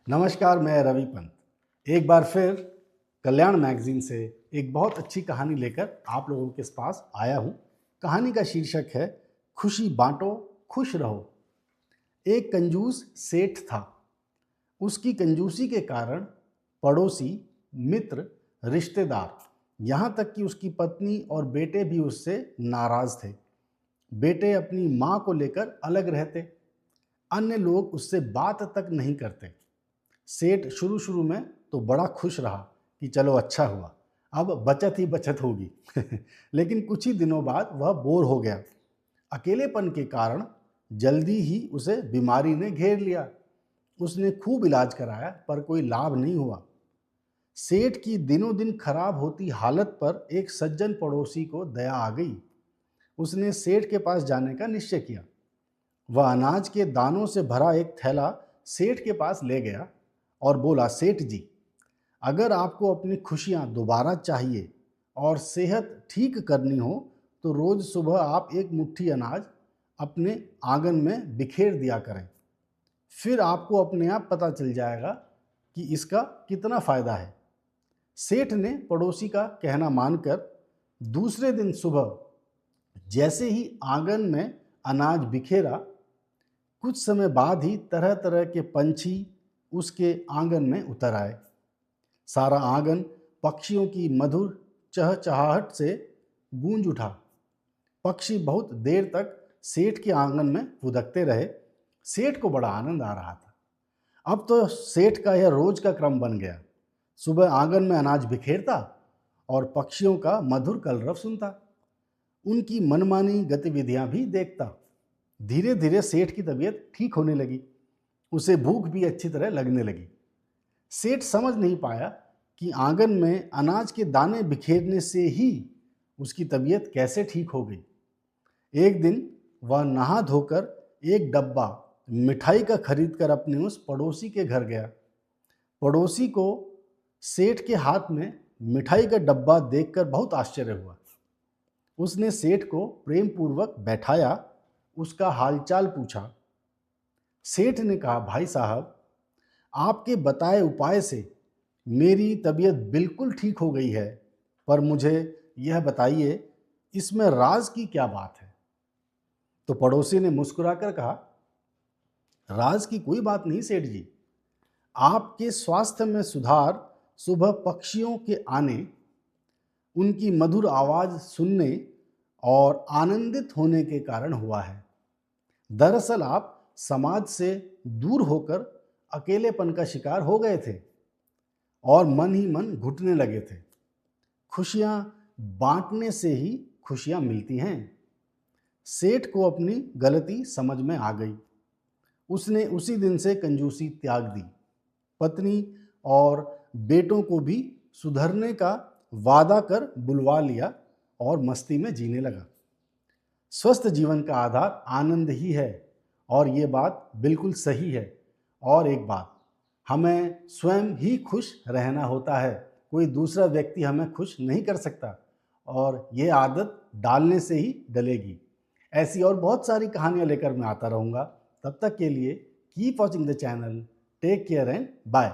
नमस्कार, मैं रवि पंत एक बार फिर कल्याण मैगजीन से एक बहुत अच्छी कहानी लेकर आप लोगों के पास आया हूँ। कहानी का शीर्षक है खुशी बांटो, खुश रहो। एक कंजूस सेठ था। उसकी कंजूसी के कारण पड़ोसी, मित्र, रिश्तेदार, यहाँ तक कि उसकी पत्नी और बेटे भी उससे नाराज थे। बेटे अपनी माँ को लेकर अलग रहते, अन्य लोग उससे बात तक नहीं करते। सेठ शुरू शुरू में तो बड़ा खुश रहा कि चलो अच्छा हुआ, अब बचत ही बचत होगी। लेकिन कुछ ही दिनों बाद वह बोर हो गया। अकेलेपन के कारण जल्दी ही उसे बीमारी ने घेर लिया। उसने खूब इलाज कराया पर कोई लाभ नहीं हुआ। सेठ की दिनों दिन खराब होती हालत पर एक सज्जन पड़ोसी को दया आ गई। उसने सेठ के पास जाने का निश्चय किया। वह अनाज के दानों से भरा एक थैला सेठ के पास ले गया और बोला, सेठ जी, अगर आपको अपनी खुशियां दोबारा चाहिए और सेहत ठीक करनी हो तो रोज सुबह आप एक मुट्ठी अनाज अपने आंगन में बिखेर दिया करें। फिर आपको अपने आप पता चल जाएगा कि इसका कितना फायदा है। सेठ ने पड़ोसी का कहना मानकर दूसरे दिन सुबह जैसे ही आंगन में अनाज बिखेरा, कुछ समय बाद ही तरह तरह के पंछी उसके आंगन में उतर आए। सारा आंगन पक्षियों की मधुर चहचहाहट से गूंज उठा। पक्षी बहुत देर तक सेठ के आंगन में फुदकते रहे। सेठ को बड़ा आनंद आ रहा था। अब तो सेठ का यह रोज का क्रम बन गया। सुबह आंगन में अनाज बिखेरता और पक्षियों का मधुर कलरव सुनता, उनकी मनमानी गतिविधियां भी देखता। धीरे धीरे सेठ की तबीयत ठीक होने लगी। उसे भूख भी अच्छी तरह लगने लगी। सेठ समझ नहीं पाया कि आंगन में अनाज के दाने बिखेरने से ही उसकी तबीयत कैसे ठीक हो गई। एक दिन वह नहा धोकर एक डब्बा मिठाई का खरीद कर अपने उस पड़ोसी के घर गया। पड़ोसी को सेठ के हाथ में मिठाई का डब्बा देखकर बहुत आश्चर्य हुआ। उसने सेठ को प्रेम पूर्वक बैठाया, उसका हालचाल पूछा। सेठ ने कहा, भाई साहब, आपके बताए उपाय से मेरी तबीयत बिल्कुल ठीक हो गई है, पर मुझे यह बताइए इसमें राज की क्या बात है। तो पड़ोसी ने मुस्कुराकर कहा, राज की कोई बात नहीं सेठ जी। आपके स्वास्थ्य में सुधार सुबह पक्षियों के आने, उनकी मधुर आवाज सुनने और आनंदित होने के कारण हुआ है। दरअसल आप समाज से दूर होकर अकेलेपन का शिकार हो गए थे और मन ही मन घुटने लगे थे। खुशियां बांटने से ही खुशियां मिलती हैं। सेठ को अपनी गलती समझ में आ गई। उसने उसी दिन से कंजूसी त्याग दी। पत्नी और बेटों को भी सुधरने का वादा कर बुलवा लिया और मस्ती में जीने लगा। स्वस्थ जीवन का आधार आनंद ही है और ये बात बिल्कुल सही है। और एक बात, हमें स्वयं ही खुश रहना होता है, कोई दूसरा व्यक्ति हमें खुश नहीं कर सकता और ये आदत डालने से ही डलेगी। ऐसी और बहुत सारी कहानियाँ लेकर मैं आता रहूँगा। तब तक के लिए keep watching the channel. Take care and bye.